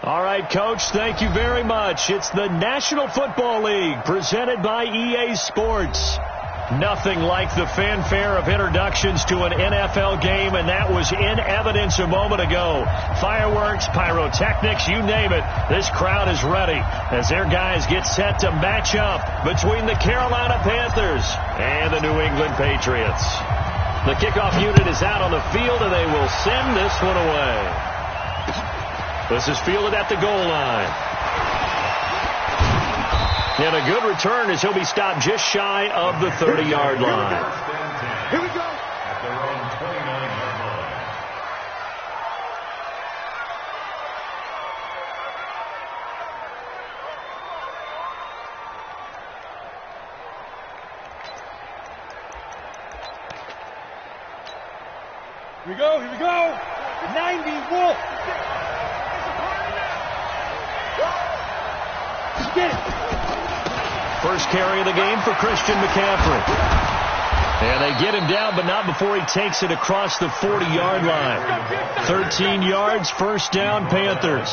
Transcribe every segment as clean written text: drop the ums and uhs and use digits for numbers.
All right, Coach, thank you very much. It's the National Football League presented by EA Sports. Nothing like the fanfare of introductions to an NFL game, and that was in evidence a moment ago. Fireworks, pyrotechnics, you name it. This crowd is ready as their guys get set to match up between the Carolina Panthers and the New England Patriots. The kickoff unit is out on the field, and they will send this one away. This is fielded at the goal line. And a good return as he'll be stopped just shy of the 30-yard line. Here we go. At their own 29-yard line. Here we go. Here we go. 90 Wolf. Get it. First carry of the game for Christian McCaffrey. And they get him down, but not before he takes it across the 40-yard line. 13 yards, first down, Panthers.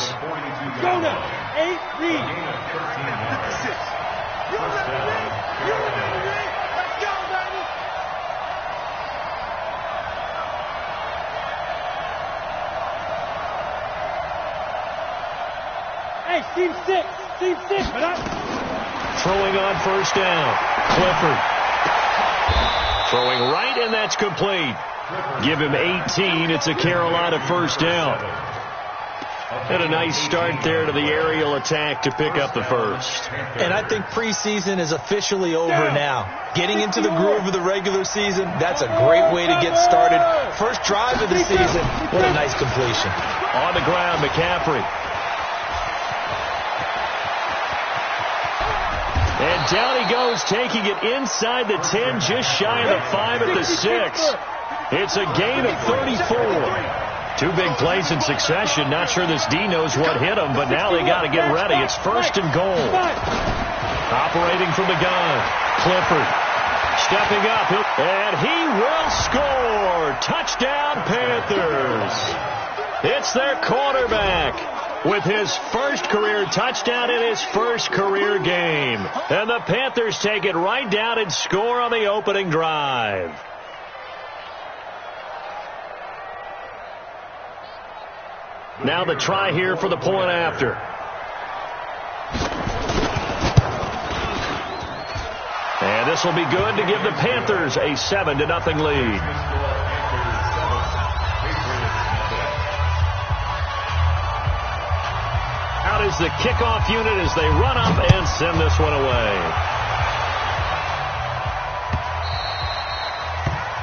Go now. 8 lead. You remember me? You remember me? Let's go, baby. Hey, team 6. Team 6, man. Throwing on first down. Clifford. Throwing right, and that's complete. Give him 18. It's a Carolina first down. And a nice start there to the aerial attack to pick up the first. And I think preseason is officially over now. Getting into the groove of the regular season, that's a great way to get started. First drive of the season, what a nice completion. On the ground, McCaffrey. And down he goes, taking it inside the 10, just shy of the 5 at the 6. It's a gain of 34. 2 big plays in succession. Not sure this D knows what hit him, but now they got to get ready. It's first and goal. Operating from the gun, Clifford. Stepping up, and he will score. Touchdown, Panthers. It's their quarterback with his first career touchdown in his first career game. And the Panthers take it right down and score on the opening drive. Now the try here for the point after. And this will be good to give the Panthers a 7-0 lead. Out is the kickoff unit as they run up and send this one away.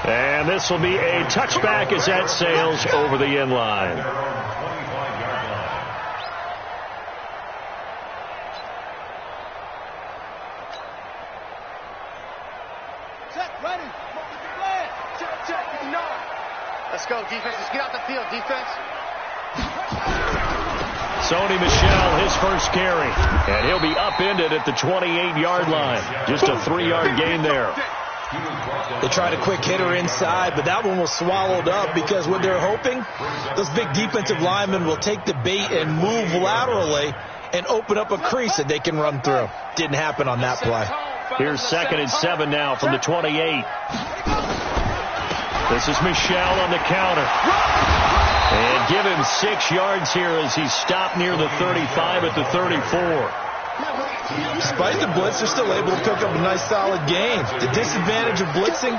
And this will be a touchback as that sails over the end line. Check, ready. Check, no. Let's go, defense. Let's get out the field, defense. Sony Michel, his first carry. And he'll be upended at the 28-yard line. Just a 3-yard gain there. They tried a quick hitter inside, but that one was swallowed up because what they're hoping, those big defensive linemen will take the bait and move laterally and open up a crease that they can run through. Didn't happen on that play. Here's 2nd and 7 now from the 28. This is Michel on the counter. And give him 6 yards here as he's stopped near the 35 at the 34. Despite the blitz, they're still able to cook up a nice solid gain. The disadvantage of blitzing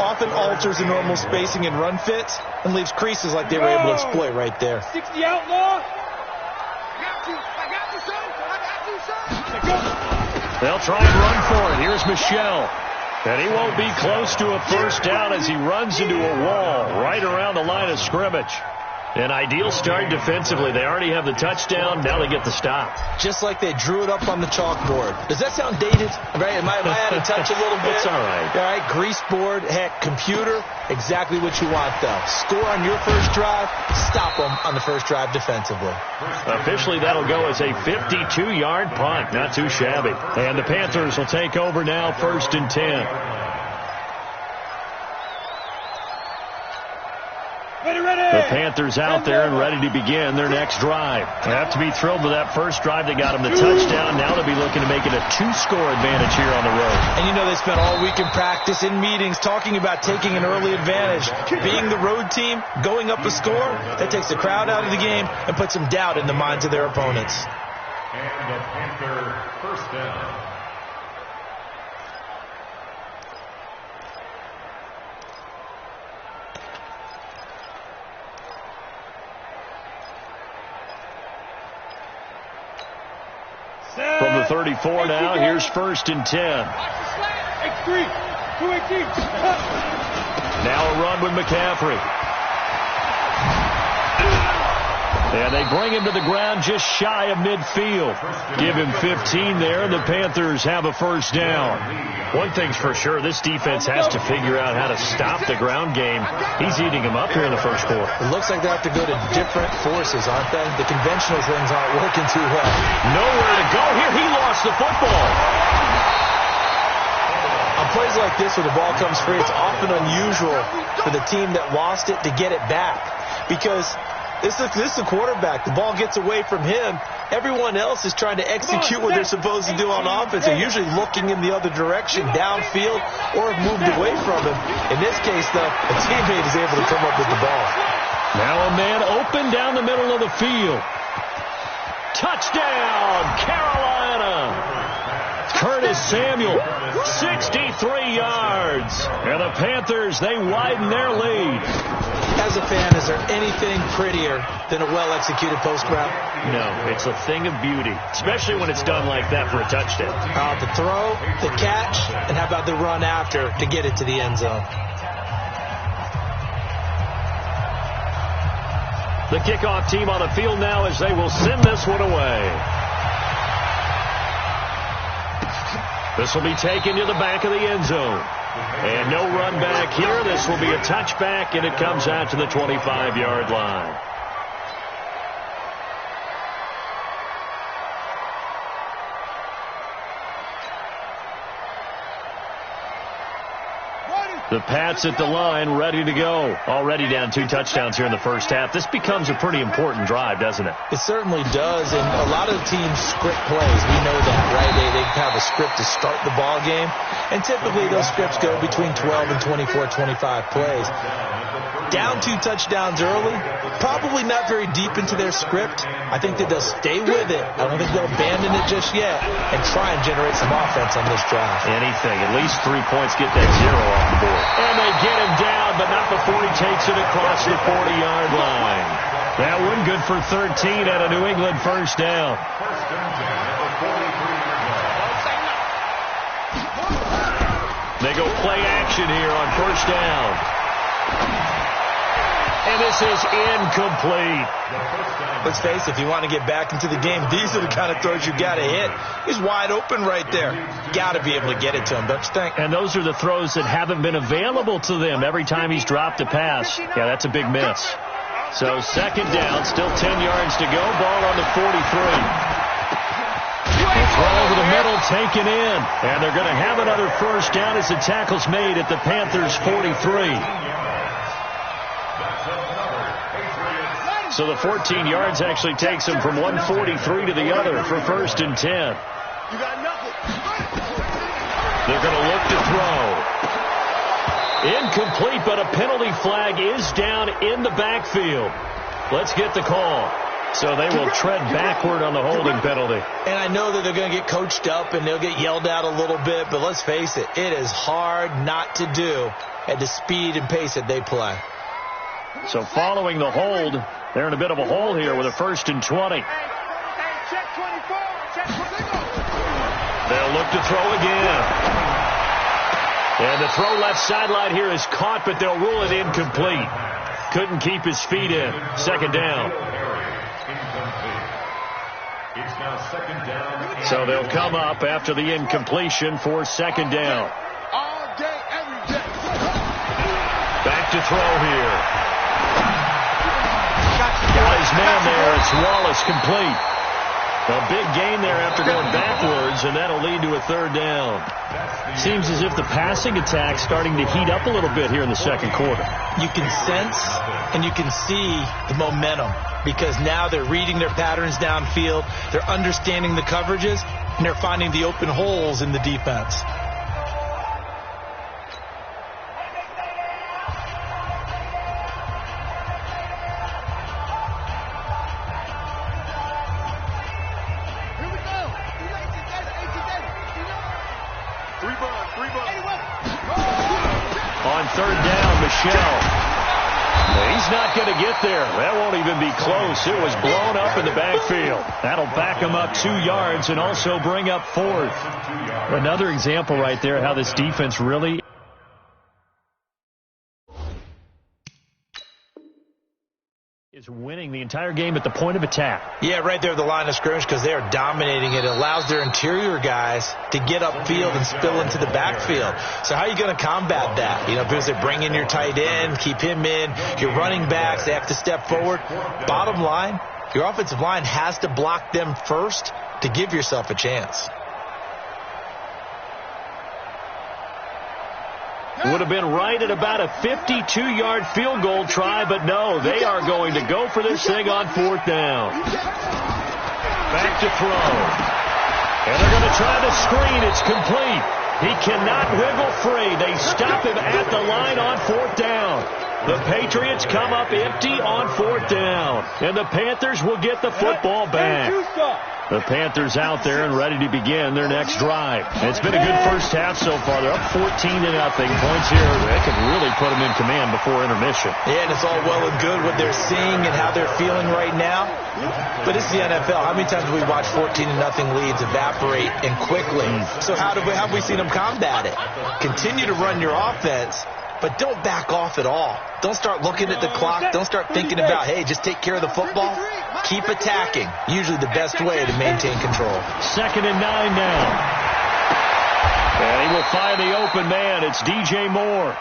often alters the normal spacing and run fits and leaves creases like they were able to exploit right there. 60 outlaw. I got you, son. They'll try and run for it. Here's Michel. And he won't be close to a first down as he runs into a wall right around the line of scrimmage. An ideal start defensively. They already have the touchdown. Now they get the stop. Just like they drew it up on the chalkboard. Does that sound dated? Right? Am I out of touch a little bit? It's all right. All right, grease board, heck, computer, exactly what you want, though. Score on your first drive, stop them on the first drive defensively. Officially, that'll go as a 52-yard punt. Not too shabby. And the Panthers will take over now, 1st and 10. Ready. The Panthers out there and ready to begin their next drive. They have to be thrilled with that first drive. They got them the touchdown. Now they'll be looking to make it a 2-score advantage here on the road. And you know they spent all week in practice, in meetings, talking about taking an early advantage. Being the road team, going up a score, that takes the crowd out of the game and puts some doubt in the minds of their opponents. And the Panther first down. From the 34 now, here's 1st and 10. Now a run with McCaffrey. And they bring him to the ground just shy of midfield. Give him 15 there, and the Panthers have a first down. One thing's for sure, this defense has to figure out how to stop the ground game. He's eating them up here in the first quarter. It looks like they have to go to different forces, aren't they? The conventional things aren't working too well. Nowhere to go here. He lost the football. On plays like this where the ball comes free, it's often unusual for the team that lost it to get it back. Because this is the quarterback. The ball gets away from him. Everyone else is trying to execute what they're supposed to do on offense. They're usually looking in the other direction, downfield, or have moved away from him. In this case, though, a teammate is able to come up with the ball. Now a man open down the middle of the field. Touchdown, Carolina! Curtis Samuel, 63 yards. And the Panthers, they widen their lead. As a fan, is there anything prettier than a well-executed post route? No, it's a thing of beauty, especially when it's done like that for a touchdown. The throw, the catch, and how about the run after to get it to the end zone? The kickoff team on the field now as they will send this one away. This will be taken to the back of the end zone. And no run back here. This will be a touchback, and it comes out to the 25-yard line. The Pats at the line, ready to go. Already down 2 touchdowns here in the first half. This becomes a pretty important drive, doesn't it? It certainly does, and a lot of the teams script plays. We know that, right? They have a script to start the ball game, and typically those scripts go between 12 and 24, 25 plays. Down 2 touchdowns early, probably not very deep into their script. I think that they'll stay with it. I don't think they'll abandon it just yet and try and generate some offense on this drive. Anything. At least 3 points, get that 0 off the board. And they get him down, but not before he takes it across the 40-yard line. That one good for 13 at a New England first down. They go play action here on first down. And this is incomplete. Let's face it, if you want to get back into the game, these are the kind of throws you got to hit. He's wide open right there. Got to be able to get it to him, don't you think? And those are the throws that haven't been available to them every time he's dropped a pass. Yeah, that's a big miss. So second down, still 10 yards to go. Ball on the 43. Throw over the middle, taken in. And they're going to have another first down as the tackle's made at the Panthers' 43. So the 14 yards actually takes him from 143 to the other for 1st and 10. They're going to look to throw. Incomplete, but a penalty flag is down in the backfield. Let's get the call. So they will tread backward on the holding penalty. And I know that they're going to get coached up and they'll get yelled at a little bit, but let's face it, it is hard not to do at the speed and pace that they play. So following the hold, they're in a bit of a hole here with a 1st and 20. They'll look to throw again. And the throw left sideline here is caught, but they'll rule it incomplete. Couldn't keep his feet in. Second down. So they'll come up after the incompletion for second down. Back to throw here. Got his man there. It's Wallace complete. A big gain there after going backwards, and that'll lead to a third down. Seems as if the passing attack's starting to heat up a little bit here in the second quarter. You can sense and you can see the momentum because now they're reading their patterns downfield, they're understanding the coverages, and they're finding the open holes in the defense. On third down, Michelle. He's not going to get there. That won't even be close. It was blown up in the backfield. That'll back him up 2 yards and also bring up fourth. Another example right there how this defense really is winning the entire game at the point of attack. Yeah, right there at the line of scrimmage because they are dominating it. It allows their interior guys to get upfield and spill into the backfield. So how are you going to combat that? You know, because they bring in your tight end, keep him in, your running backs, they have to step forward. Bottom line, your offensive line has to block them first to give yourself a chance. Would have been right at about a 52-yard field goal try, but no, they are going to go for this thing on fourth down. Back to throw. And they're going to try the screen. It's complete. He cannot wiggle free. They stop him at the line on fourth down. The Patriots come up empty on fourth down. And the Panthers will get the football back. The Panthers out there and ready to begin their next drive. It's been a good first half so far. They're up 14-0. Points here. They could really put them in command before intermission. Yeah, and it's all well and good what they're seeing and how they're feeling right now. But it's the NFL. How many times have we watched 14-0 leads evaporate and quickly? So how have we seen them combat it? Continue to run your offense, but don't back off at all. Don't start looking at the clock. Don't start thinking about, hey, just take care of the football. Keep attacking. Usually the best way to maintain control. 2nd and 9 now. And he will find the open man. It's DJ Moore.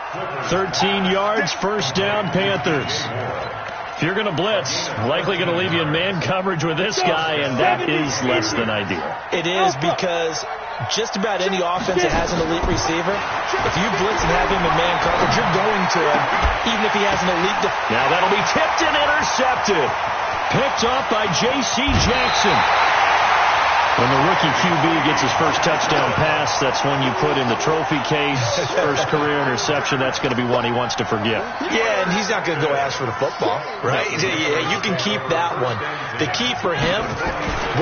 13 yards, first down, Panthers. If you're going to blitz, likely going to leave you in man coverage with this guy, and that is less than ideal. It is because just about any offense that has an elite receiver, if you blitz and have him in man coverage, you're going to him, even if he has an elite defense. Now that'll be tipped and intercepted. Picked off by J.C. Jackson. When the rookie QB gets his first touchdown pass, that's one you put in the trophy case. First career interception, that's going to be one he wants to forget. Yeah, and he's not going to go ask for the football, right? Yeah, you can keep that one. The key for him,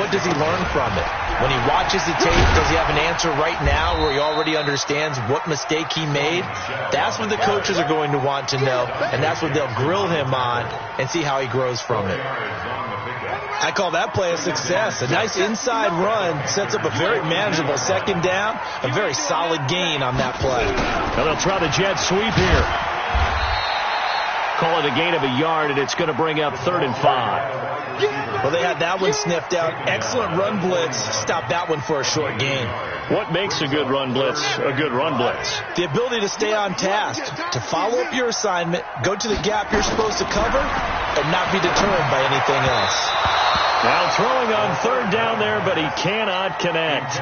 what does he learn from it? When he watches the tape, does he have an answer right now where he already understands what mistake he made? That's what the coaches are going to want to know, and that's what they'll grill him on and see how he grows from it. I call that play a success. A nice inside run sets up a very manageable second down, a very solid gain on that play. Now they'll try the jet sweep here. Call it a gain of a yard, and it's going to bring up 3rd and 5. Well, they had that one sniffed out. Excellent run blitz. Stop that one for a short gain. What makes a good run blitz a good run blitz? The ability to stay on task, to follow up your assignment, go to the gap you're supposed to cover, and not be deterred by anything else. Now throwing on 3rd down there, but he cannot connect.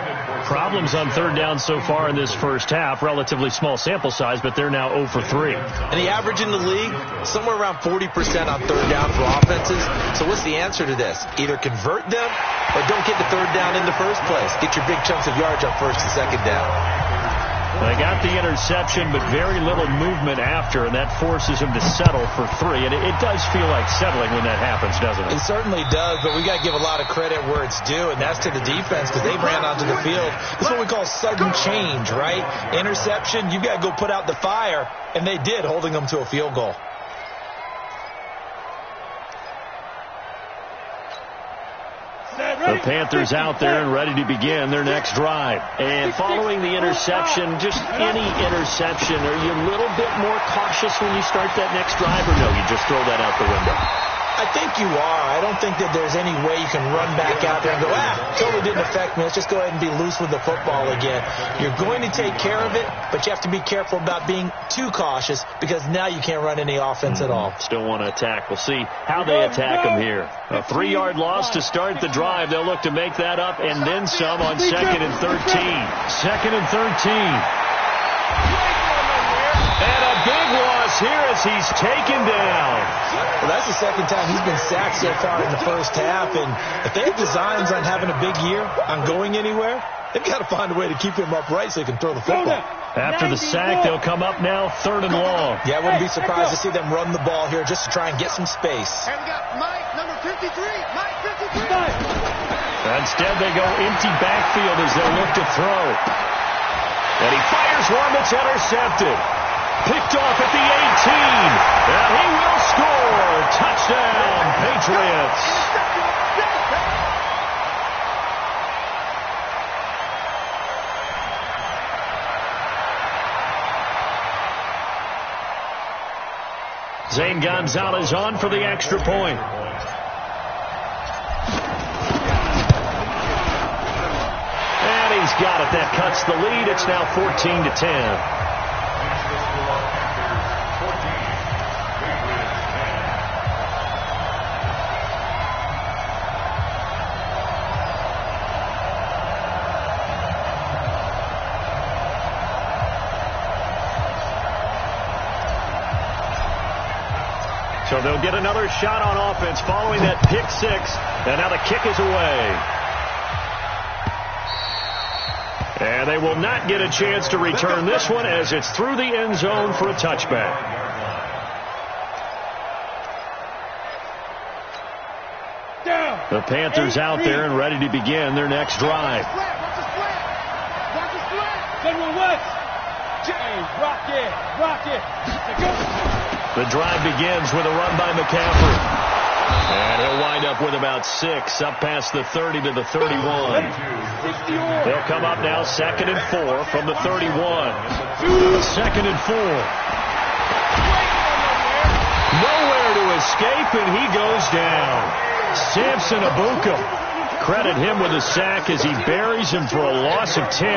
Problems on 3rd down so far in this first half. Relatively small sample size, but they're now 0 for 3. And the average in the league, somewhere around 40% on 3rd down for offenses. So what's the answer to this? Either convert them or don't get the 3rd down in the first place. Get your big chunks of yards on 1st and 2nd down. They got the interception, but very little movement after, and that forces him to settle for 3. And it does feel like settling when that happens, doesn't it? It certainly does, but we got to give a lot of credit where it's due, and that's to the defense because they ran onto the field. This is what we call sudden change, right? Interception, you got to go put out the fire, and they did, holding them to a field goal. The Panthers out there and ready to begin their next drive. And following the interception, just any interception, are you a little bit more cautious when you start that next drive, or no, you just throw that out the window? I think you are. I don't think that there's any way you can run back out there and go, totally didn't affect me. Let's just go ahead and be loose with the football again. You're going to take care of it, but you have to be careful about being too cautious because now you can't run any offense at all. Still want to attack. We'll see how they attack them here. A 3-yard loss to start the drive. They'll look to make that up and then some on 2nd and 13. 2nd and 13. And a big loss here as he's taken down. Well, that's the second time he's been sacked so far in the first half. And if they have designs on having a big year, on going anywhere, they've got to find a way to keep him upright so he can throw the football. After the sack, they'll come up now 3rd and long. Yeah, I wouldn't be surprised to see them run the ball here just to try and get some space. And we got Mike, number 53. Mike, 53. Instead, they go empty backfield as they look to throw. And he fires one that's intercepted. Picked off at the 18. And he will score. Touchdown, Patriots. Zane Gonzalez on for the extra point. And he's got it. That cuts the lead. It's now 14-10. So they'll get another shot on offense following that pick six. And now the kick is away. And they will not get a chance to return this one as it's through the end zone for a touchback. The Panthers out there and ready to begin their next drive. The drive begins with a run by McCaffrey. And he'll wind up with about 6 up past the 30 to the 31. They'll come up now 2nd and 4 from the 31. 2nd and 4. Nowhere to escape, and he goes down. Samson Abuka. Credit him with a sack as he buries him for a loss of 10.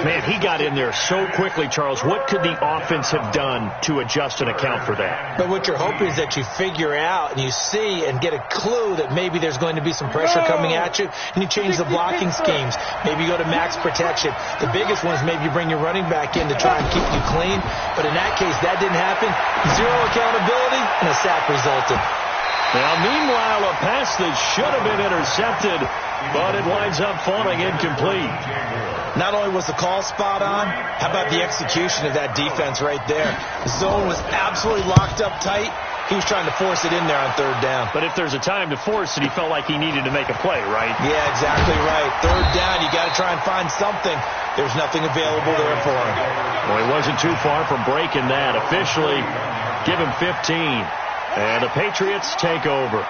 Man, he got in there so quickly, Charles. What could the offense have done to adjust and account for that? But what you're hoping is that you figure out and you see and get a clue that maybe there's going to be some pressure coming at you, and you change the blocking schemes. Maybe you go to max protection. The biggest one is maybe you bring your running back in to try and keep you clean. But in that case, that didn't happen. 0 accountability, and a sack resulted. Now, meanwhile, a pass that should have been intercepted, but it winds up falling incomplete. Not only was the call spot on, how about the execution of that defense right there? The zone was absolutely locked up tight. He was trying to force it in there on 3rd down. But if there's a time to force it, he felt like he needed to make a play, right? Yeah, exactly right. 3rd down, you got to try and find something. There's nothing available there for him. Well, he wasn't too far from breaking that. Officially, give him 15. And the Patriots take over.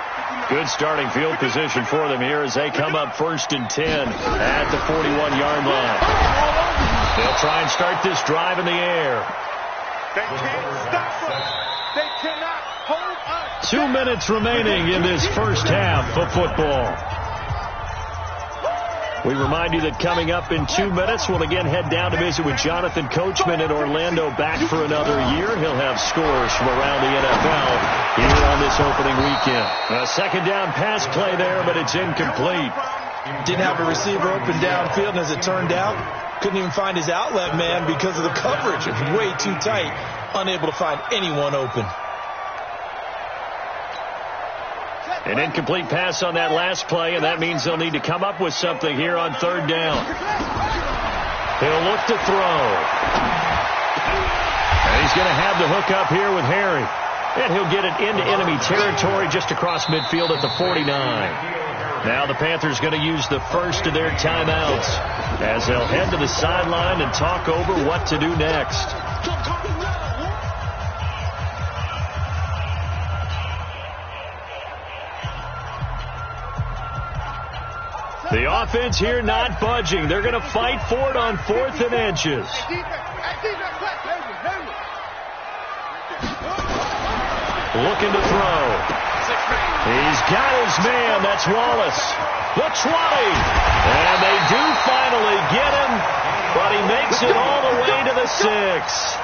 Good starting field position for them here as they come up 1st and 10 at the 41-yard line. They'll try and start this drive in the air. They can't stop us. They cannot hold us. 2 minutes remaining in this first half of football. We remind you that coming up in 2 minutes, we'll again head down to visit with Jonathan Coachman in Orlando, back for another year. He'll have scores from around the NFL here on this opening weekend. A 2nd down pass play there, but it's incomplete. Didn't have a receiver open downfield, and as it turned out, couldn't even find his outlet man because of the coverage. It was way too tight, unable to find anyone open. An incomplete pass on that last play, and that means they'll need to come up with something here on 3rd down. He'll look to throw. And he's going to have the hook up here with Harry. And he'll get it into enemy territory just across midfield at the 49. Now the Panthers going to use the first of their timeouts as they'll head to the sideline and talk over what to do next. The offense here not budging. They're going to fight for it on 4th and inches. Looking to throw. He's got his man. That's Wallace. The 20. And they do finally get him, but he makes it all the way to the 6.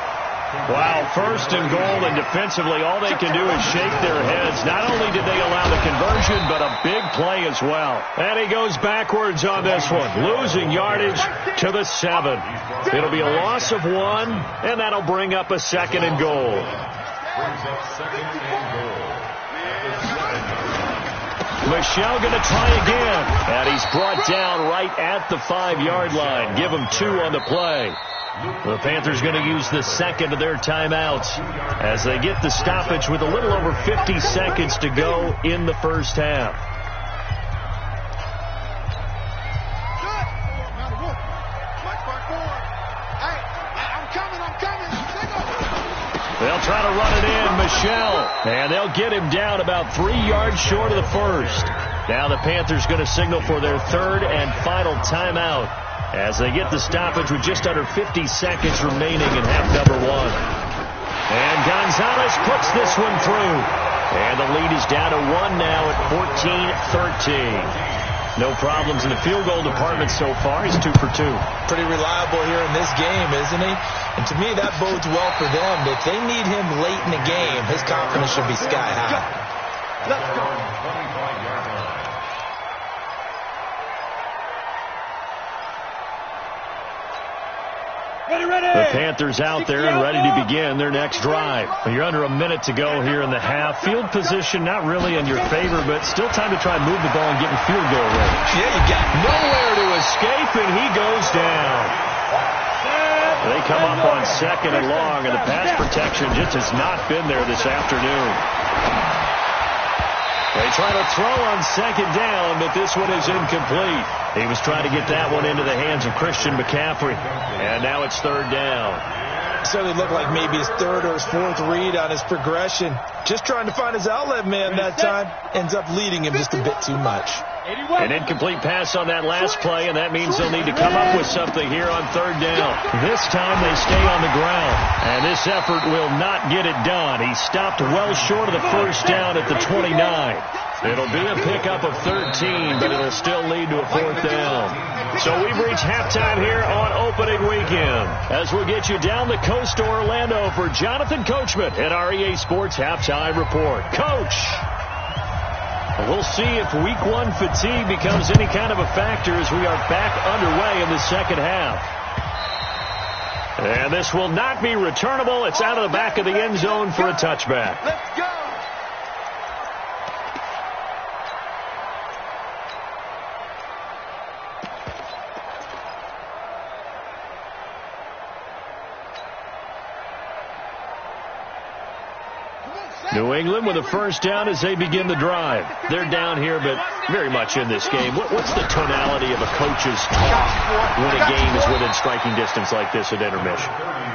Wow, first and goal, and defensively all they can do is shake their heads. Not only did they allow the conversion, but a big play as well. And he goes backwards on this one, losing yardage to the 7. It'll be a loss of 1, and that'll bring up a 2nd and goal. Michel going to try again, and he's brought down right at the 5-yard line. Give him 2 on the play. The Panthers going to use the 2nd of their timeouts as they get the stoppage with a little over 50 seconds to go in the first half. They'll try to run it in, Michel, and they'll get him down about 3 yards short of the first. Now the Panthers going to signal for their 3rd and final timeout as they get the stoppage with just under 50 seconds remaining in half number 1. And Gonzalez puts this one through. And the lead is down to 1 now at 14-13. No problems in the field goal department so far. He's 2 for 2. Pretty reliable here in this game, isn't he? And to me, that bodes well for them. If they need him late in the game, his confidence should be sky high. Let's go. The Panthers out there and ready to begin their next drive. You're under a minute to go here in the half. Field position not really in your favor, but still time to try and move the ball and get in field goal range. Yeah, you got nowhere to escape, and he goes down. They come up on 2nd and long, and the pass protection just has not been there this afternoon. They try to throw on 2nd down, but this one is incomplete. He was trying to get that one into the hands of Christian McCaffrey. And now it's 3rd down. It certainly looked like maybe his 3rd or his 4th read on his progression. Just trying to find his outlet man that time. Ends up leading him just a bit too much. An incomplete pass on that last play, and that means they'll need to come up with something here on 3rd down. This time they stay on the ground, and this effort will not get it done. He stopped well short of the first down at the 29. It'll be a pickup of 13, but it'll still lead to a 4th down. So we've reached halftime here on opening weekend, as we'll get you down the coast to Orlando for Jonathan Coachman at our EA Sports Halftime Report. Coach! We'll see if Week 1 fatigue becomes any kind of a factor as we are back underway in the second half. And this will not be returnable. It's out of the back of the end zone for a touchback. Let's go. New England with a first down as they begin the drive. They're down here, but very much in this game. What's the tonality of a coach's talk when a game is within striking distance like this at intermission?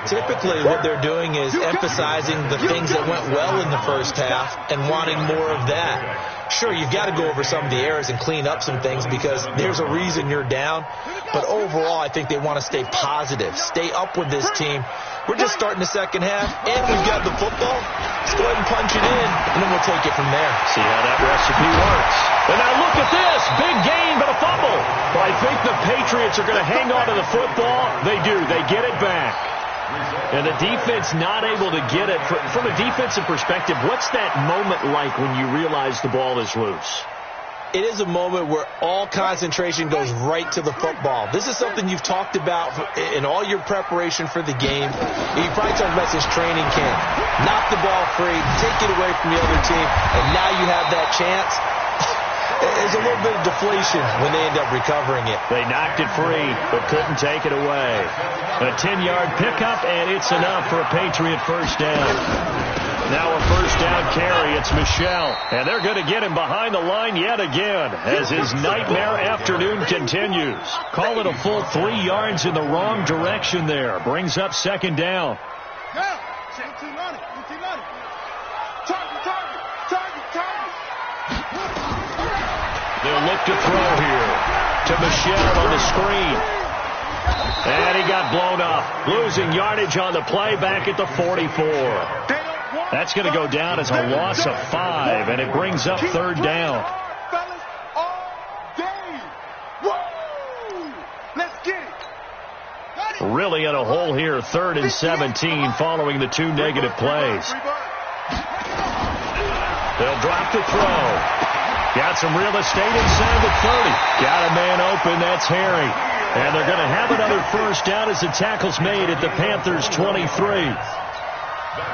Typically, what they're doing is emphasizing the things that went well in the first half and wanting more of that. Sure, you've got to go over some of the errors and clean up some things because there's a reason you're down. But overall, I think they want to stay positive, stay up with this team. We're just starting the second half, and we've got the football. Let's go ahead and punch it in, and then we'll take it from there. See how that recipe works. And now look at this. Big gain, but a fumble. But I think the Patriots are going to hang on to the football. They do. They get it back. And the defense not able to get it. From a defensive perspective, what's that moment like when you realize the ball is loose? It is a moment where all concentration goes right to the football. This is something you've talked about in all your preparation for the game. You probably talked about since training camp. Knock the ball free, take it away from the other team, and now you have that chance. There's a little bit of deflation when they end up recovering it. They knocked it free, but couldn't take it away. A 10-yard pickup, and it's enough for a Patriot first down. Now a first down carry. It's Michel. And they're going to get him behind the line yet again as his nightmare afternoon continues. Call it a full 3 yards in the wrong direction there. Brings up second down. They'll look to throw here to Michel on the screen. And he got blown up. Losing yardage on the play back at the 44. That's going to go down as a loss of 5, and it brings up third down. Really in a hole here, 3rd and 17 following the 2 negative plays. They'll drop the throw. Got some real estate inside the 30. Got a man open, that's Harry. And they're going to have another first down as the tackle's made at the Panthers' 23.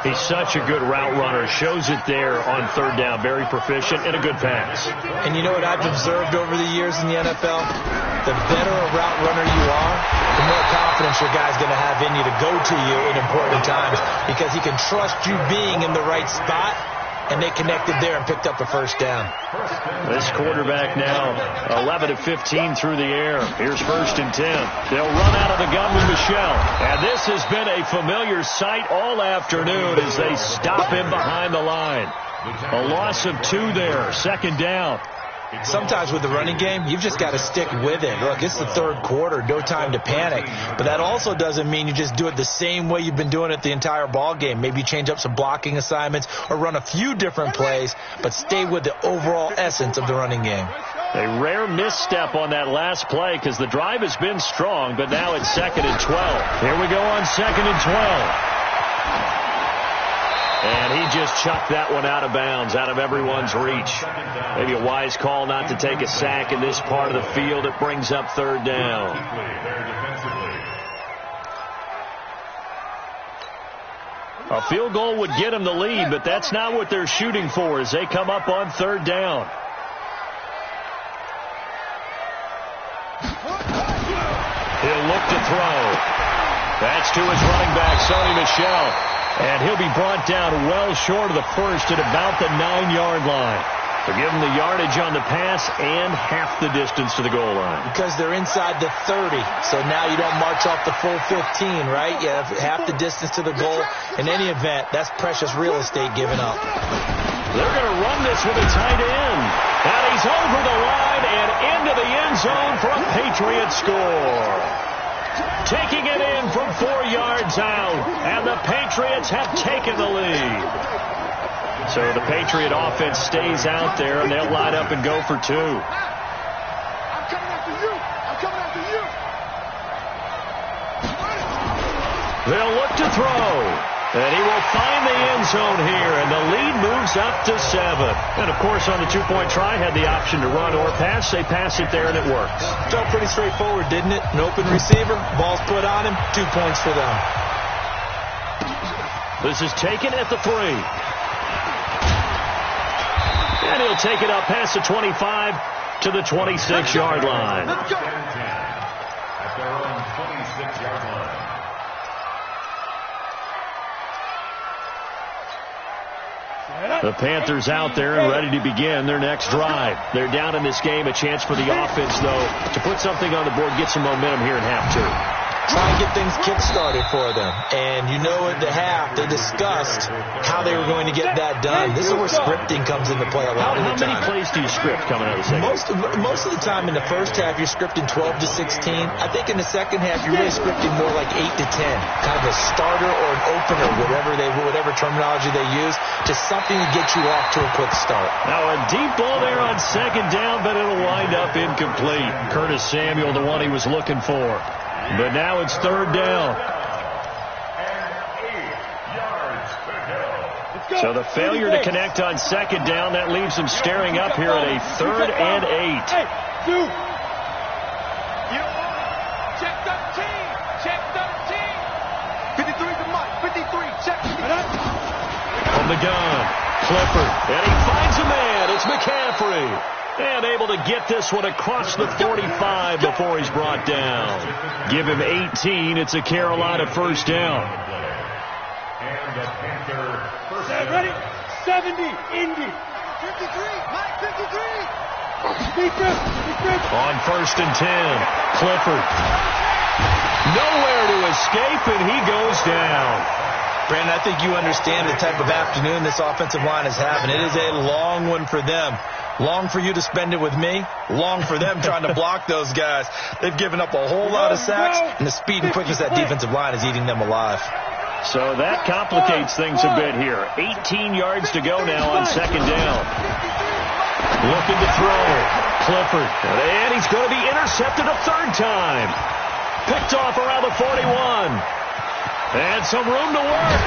He's such a good route runner. Shows it there on 3rd down. Very proficient and a good pass. And you know what I've observed over the years in the NFL? The better a route runner you are, the more confidence your guy's going to have in you to go to you in important times because he can trust you being in the right spot, and they connected there and picked up a first down. This quarterback now 11 of 15 through the air. Here's 1st and 10. They'll run out of the gun with Michelle. And this has been a familiar sight all afternoon as they stop him behind the line. A loss of 2 there. 2nd down. Sometimes with the running game, you've just got to stick with it. Look, it's the 3rd quarter, no time to panic. But that also doesn't mean you just do it the same way you've been doing it the entire ball game. Maybe you change up some blocking assignments or run a few different plays, but stay with the overall essence of the running game. A rare misstep on that last play because the drive has been strong, but now it's 2nd and 12. Here we go on 2nd and 12. And he just chucked that one out of bounds, out of everyone's reach. Maybe a wise call not to take a sack in this part of the field. It brings up 3rd down. A field goal would get him the lead, but that's not what they're shooting for as they come up on 3rd down. He'll look to throw. That's to his running back, Sonny Michel. And he'll be brought down well short of the first at about the 9-yard line. They'll give him the yardage on the pass and half the distance to the goal line. Because they're inside the 30, so now you don't march off the full 15, right? You have half the distance to the goal. In any event, that's precious real estate given up. They're going to run this with a tight end. And he's over the line and into the end zone for a Patriot score. Taking it in from 4 yards out, and the Patriots have taken the lead. So the Patriot offense stays out there, and they'll line up and go for 2. I'm coming after you. I'm coming after you. They'll look to throw. And he will find the end zone here, and the lead moves up to 7. And, of course, on the 2-point try, had the option to run or pass. They pass it there, and it works. Felt pretty straightforward, didn't it? An open receiver, ball's put on him, 2 points for them. This is taken at the 3. And he'll take it up past the 25 to the 26-yard line. At their own 26-yard line. The Panthers out there and ready to begin their next drive. They're down in this game. A chance for the offense, though, to put something on the board, get some momentum here in half 2. Try and get things kick-started for them. And you know at the half, they discussed how they were going to get that done. This is where scripting comes into play a lot of the time. How many plays do you script coming out of the second? Most of the time in the first half, you're scripting 12 to 16. I think in the second half, you're really scripting more like 8 to 10. Kind of a starter or an opener, whatever terminology they use, just something to get you off to a quick start. Now a deep ball there on 2nd down, but it'll wind up incomplete. Curtis Samuel, the one he was looking for. But now it's 3rd down. So the failure to connect on 2nd down, that leaves them staring up here at a 3rd and 8. Hey, dude. Check 13. Check 13. 53 to Mike. 53. Check 53. From the gun, Clifford. And he finds a man. It's McCaffrey. And able to get this one across the 45 before he's brought down. Give him 18. It's a Carolina first down. And the Panther first down. Ready? 70. Indy. 53. Mike 53. On 1st and 10. Clifford. Nowhere to escape, and he goes down. Brandon, I think you understand the type of afternoon this offensive line is having. It is a long one for them. Long for you to spend it with me. Long for them trying to block those guys. They've given up a whole lot of sacks, and the speed and quickness of that defensive line is eating them alive. So that complicates things a bit here. 18 yards to go now on second down. Looking to throw. Clifford. And he's going to be intercepted a third time. Picked off around the 41. And some room to work.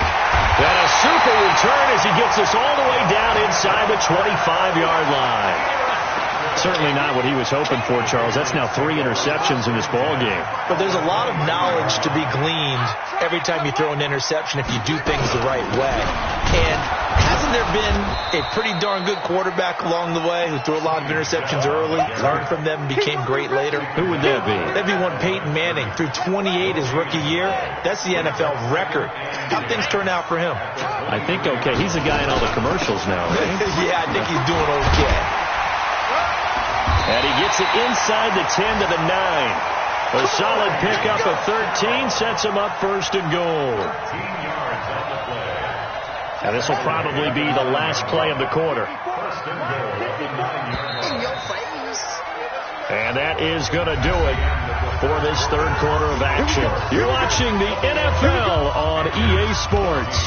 And a super return as he gets us all the way down inside the 25-yard line. Certainly not what he was hoping for, Charles. That's now 3 interceptions in this ball game. But there's a lot of knowledge to be gleaned every time you throw an interception if you do things the right way. And hasn't there been a pretty darn good quarterback along the way who threw a lot of interceptions early, learned from them, and became great later? Who would that be? That'd be one Peyton Manning. Threw 28 his rookie year. That's the NFL record. How'd things turn out for him? I think okay. He's a guy in all the commercials now, right? Yeah, I think he's doing okay. And he gets it inside the 10 to the 9. A solid pickup of 13 sets him up first and goal. And this will probably be the last play of the quarter. And that is going to do it for this third quarter of action. You're watching the NFL on EA Sports.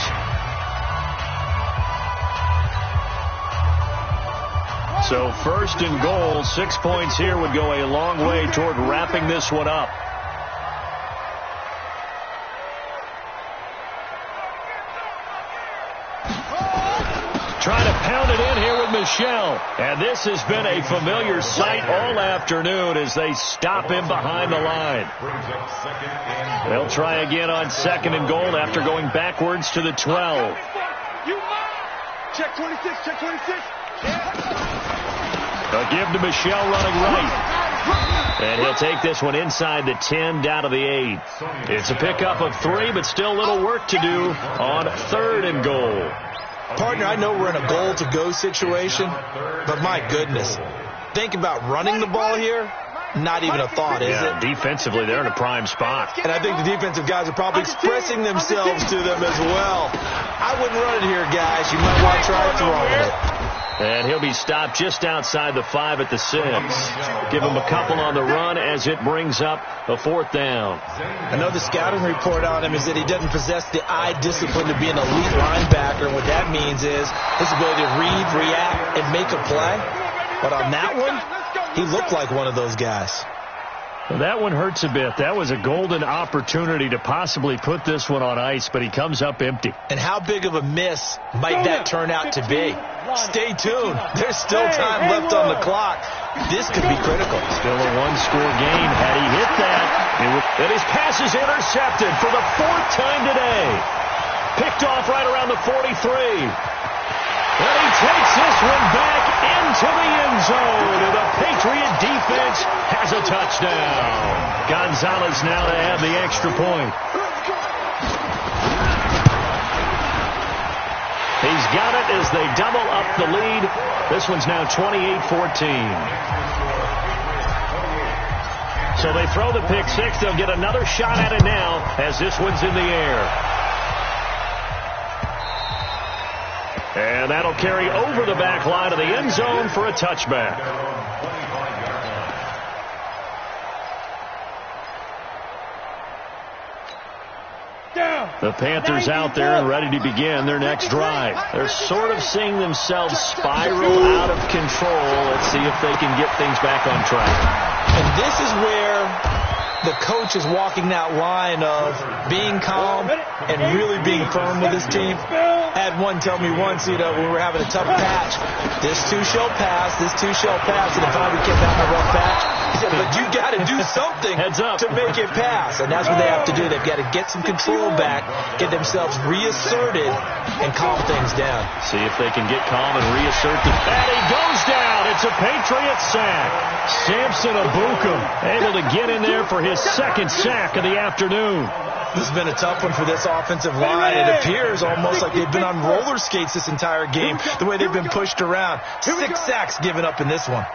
So first and goal, 6 points here would go a long way toward wrapping this one up. Trying to pound it in here with Michel. And this has been a familiar sight all afternoon as they stop him behind the line. They'll try again on second and goal after going backwards to the 12. Check 26, check 26. A give to Michel running right. And he'll take this one inside the 10 down to the 8. It's a pickup of 3, but still a little work to do on third and goal. Partner, I know we're in a goal-to-go situation, but my goodness, think about running the ball here. Not even a thought, is it? Defensively, they're in a prime spot. And I think the defensive guys are probably expressing themselves to them as well. I wouldn't run it here, guys. You might want to try throwing it. And he'll be stopped just outside the 5 at the 6. Give him a couple on the run as it brings up a fourth down. I know the scouting report on him is that he doesn't possess the eye discipline to be an elite linebacker. And what that means is his ability to read, react, and make a play. But on that one, he looked like one of those guys. Well, that one hurts a bit. That was a golden opportunity to possibly put this one on ice, but he comes up empty. And how big of a miss might that turn out to be? Stay tuned. There's still time left on the clock. This could be critical. Still a one-score game. Had he hit that, and his pass is intercepted for the 4th time today. Picked off right around the 43. And he takes this one back into the end zone. And the Patriot defense has a touchdown. Gonzalez now to have the extra point. He's got it as they double up the lead. This one's now 28-14. So they throw the pick 6. They'll get another shot at it now as this one's in the air. And that'll carry over the back line of the end zone for a touchback. The Panthers out there and ready to begin their next drive. They're sort of seeing themselves spiral out of control. Let's see if they can get things back on track. And this is where the coach is walking that line of being calm and really being firm with his team. I had one tell me once, when we were having a tough patch, this too shall pass, this too shall pass, and if I would get down a rough patch, he said, but you got to do something to make it pass. And that's what they have to do. They've got to get some control back, get themselves reasserted, and calm things down. See if they can get calm and reassert the... And he goes down. It's a Patriot sack. Samson Abukum able to get in there for his second sack of the afternoon. This has been a tough one for this offensive line. It appears almost like they've been on roller skates this entire game, the way they've been pushed around. 6 sacks given up in this one.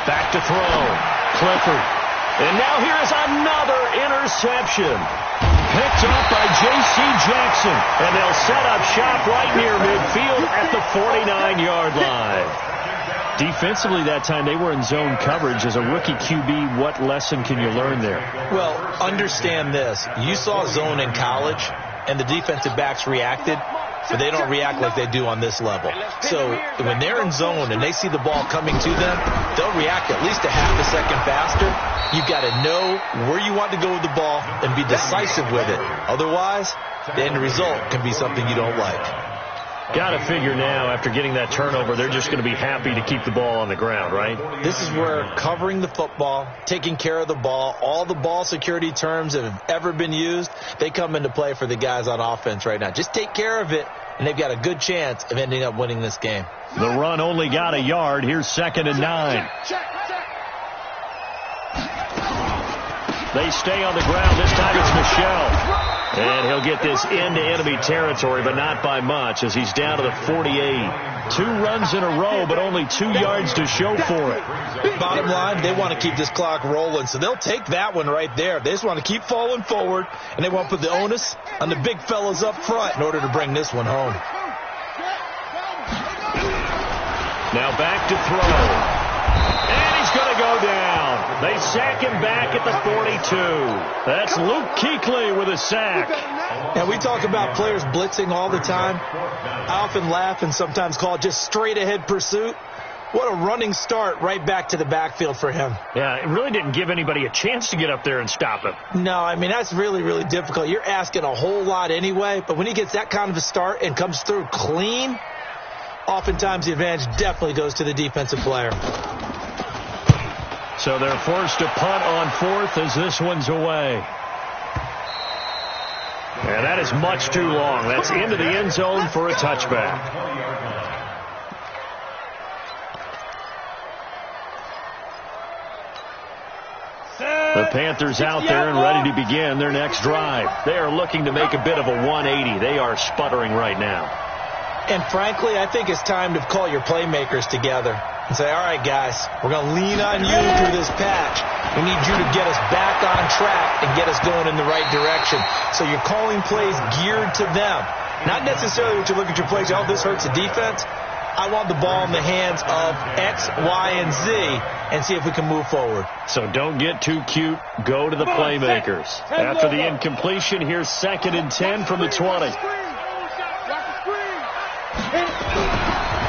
Back to throw. Clifford. And now here's another interception. Picked up by J.C. Jackson. And they'll set up shop right near midfield at the 49-yard line. Defensively that time, they were in zone coverage. As a rookie QB, what lesson can you learn there? Well, understand this. You saw zone in college, and the defensive backs reacted, but they don't react like they do on this level. So when they're in zone and they see the ball coming to them, they'll react at least a half a second faster. You've got to know where you want to go with the ball and be decisive with it. Otherwise, the end result can be something you don't like. Got to figure now, after getting that turnover, they're just going to be happy to keep the ball on the ground, right? This is where covering the football, taking care of the ball, all the ball security terms that have ever been used, they come into play for the guys on offense right now. Just take care of it, and they've got a good chance of ending up winning this game. The run only got a yard. Here's 2nd and 9. They stay on the ground. This time it's Michel. And he'll get this into enemy territory, but not by much, as he's down to the 48. 2 runs in a row, but only 2 yards to show for it. Bottom line, they want to keep this clock rolling, so they'll take that one right there. They just want to keep falling forward, and they want to put the onus on the big fellas up front in order to bring this one home. Now back to throw. And he's going to go down. They sack him back at the 42. That's Luke Kuechly with a sack. And we talk about players blitzing all the time. I often laugh and sometimes call it just straight ahead pursuit. What a running start right back to the backfield for him. Yeah, it really didn't give anybody a chance to get up there and stop him. No, I mean, that's really, really difficult. You're asking a whole lot anyway, but when he gets that kind of a start and comes through clean, oftentimes the advantage definitely goes to the defensive player. So they're forced to punt on 4th as this one's away. And that is much too long. That's into the end zone for a touchback. The Panthers out there and ready to begin their next drive. They are looking to make a bit of a 180. They are sputtering right now. And frankly, I think it's time to call your playmakers together and say, all right, guys, we're going to lean on you through this patch. We need you to get us back on track and get us going in the right direction. So you're calling plays geared to them. Not necessarily what you look at your plays, oh, this hurts the defense. I want the ball in the hands of X, Y, and Z and see if we can move forward. So don't get too cute. Go to the playmakers. After the incompletion, here's 2nd and 10 from the 20.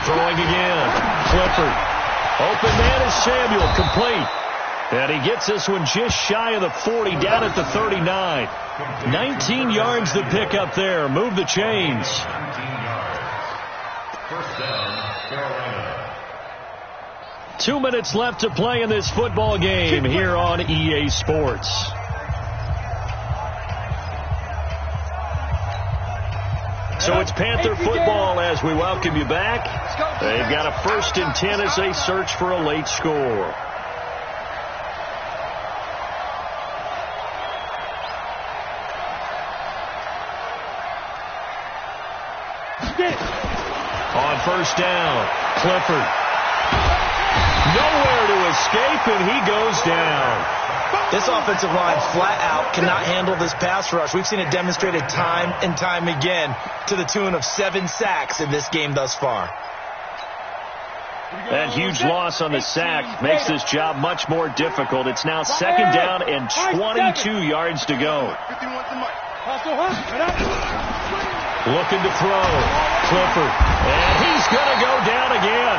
Throwing again. Clifford. Open man is Samuel. Complete. And he gets this one just shy of the 40, down at the 39. 19 yards to pick up there. Move the chains. First down, Carolina. 2 minutes left to play in this football game here on EA Sports. So it's Panther football as we welcome you back. They've got a 1st and 10 as they search for a late score. On 1st down, Clifford. Nowhere to escape, and he goes down. This offensive line flat out cannot handle this pass rush. We've seen it demonstrated time and time again to the tune of 7 sacks in this game thus far. That huge loss on the sack makes this job much more difficult. It's now 2nd down and 22 yards to go. Looking to throw. Clifford. And he's going to go down again.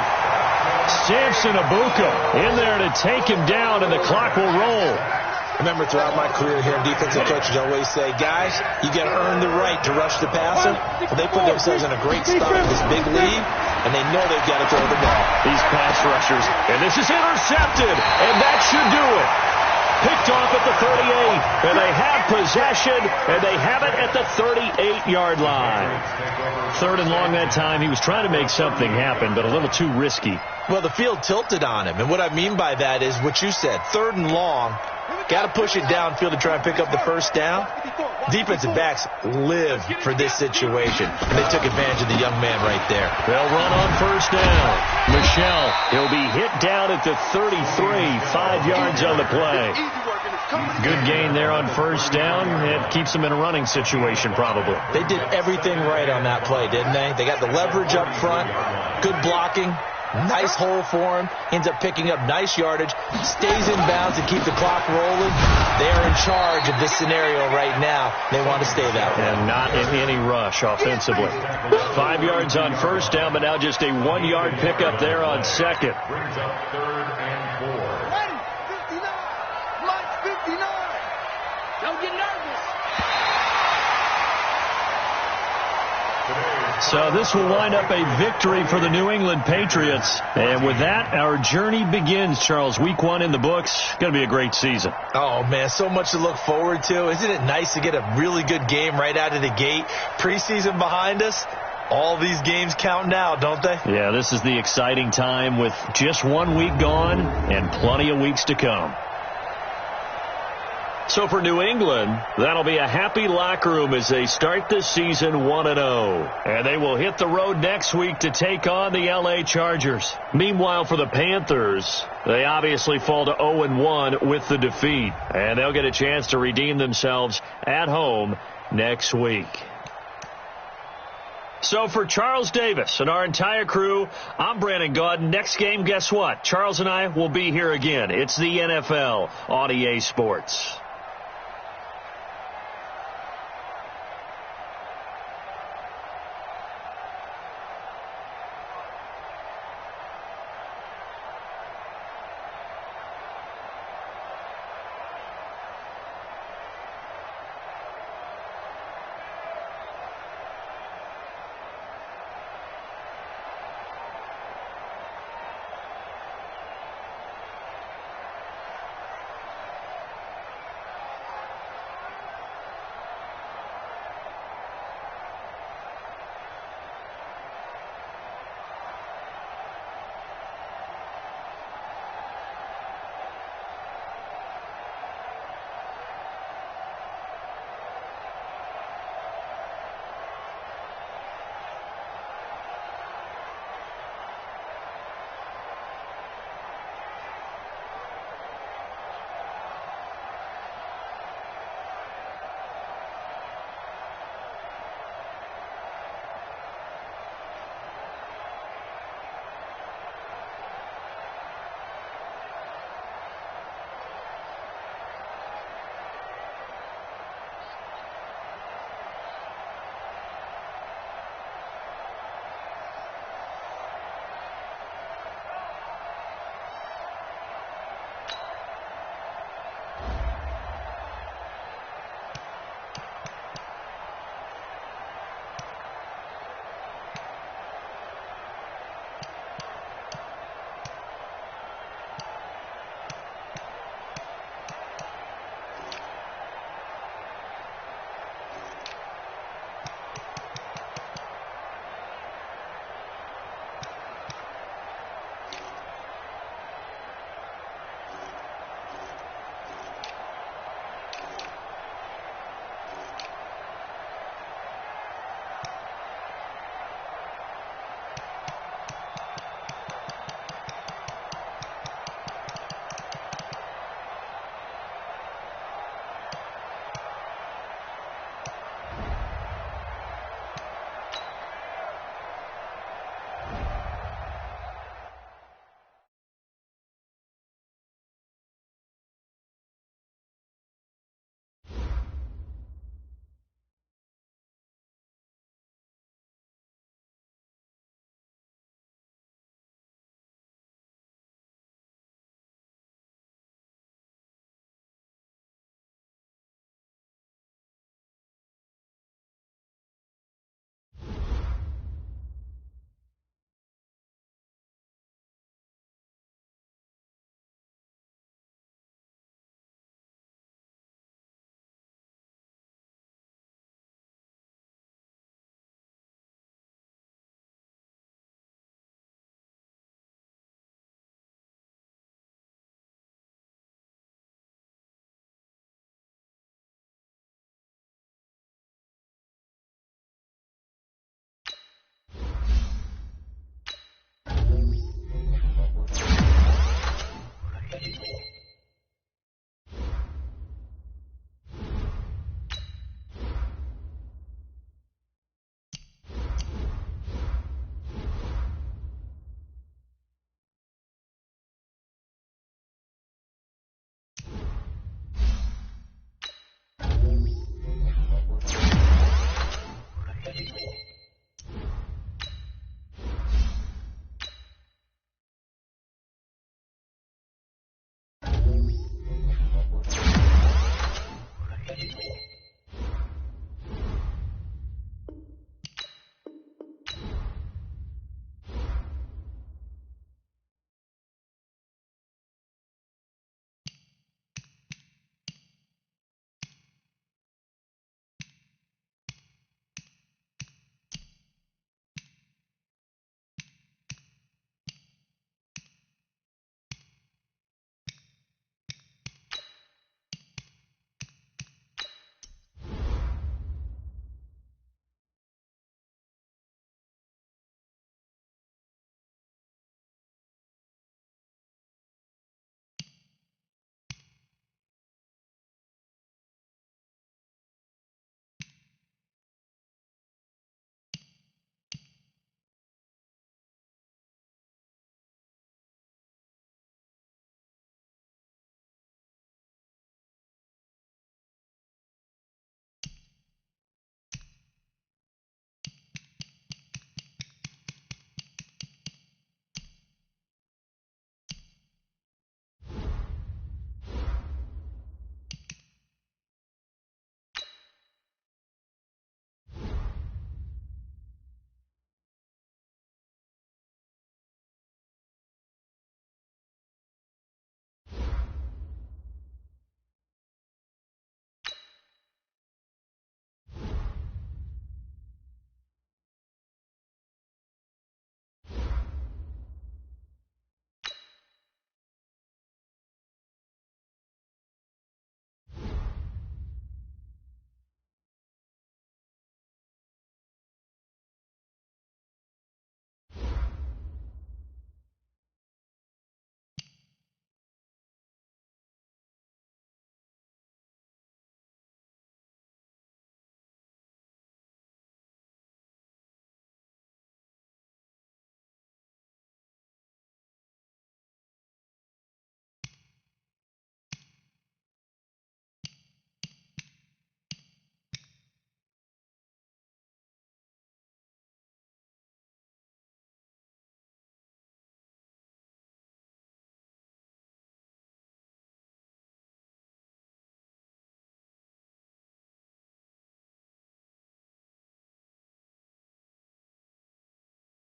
Samson Abuka in there to take him down, and the clock will roll. Remember, throughout my career here, defensive coaches always say, guys, you got to earn the right to rush the passer. Well, they put themselves in a great spot with this big lead, and they know they've got to throw the ball. These pass rushers, and this is intercepted, and that should do it. Picked off at the 38, and they have possession, and they have it at the 38-yard line. 3rd and long that time. He was trying to make something happen, but a little too risky. Well, the field tilted on him, and what I mean by that is what you said, 3rd and long. Got to push it downfield to try and pick up the 1st down. Defensive backs live for this situation, and they took advantage of the young man right there. They'll run on 1st down. Michel, he'll be hit down at the 33, 5 yards on the play. Good gain there on 1st down. It keeps them in a running situation probably. They did everything right on that play, didn't they? They got the leverage up front, good blocking, Nice hole for him. Ends up picking up nice yardage. Stays in bounds and keep the clock rolling. They are in charge of this scenario right now. They want to stay that way. And not in any rush offensively. 5 yards on first down, but now just a 1-yard pickup there on second. Brings up 3rd and 4. Ready? 59. Mike 59. Don't get nervous. So this will wind up a victory for the New England Patriots. And with that, our journey begins, Charles. Week 1 in the books. Going to be a great season. Oh, man, so much to look forward to. Isn't it nice to get a really good game right out of the gate? Preseason behind us. All these games count now, don't they? Yeah, this is the exciting time with just 1 week gone and plenty of weeks to come. So for New England, that'll be a happy locker room as they start this season 1-0. And they will hit the road next week to take on the LA Chargers. Meanwhile, for the Panthers, they obviously fall to 0-1 with the defeat. And they'll get a chance to redeem themselves at home next week. So for Charles Davis and our entire crew, I'm Brandon Gaudin. Next game, guess what? Charles and I will be here again. It's the NFL on EA Sports.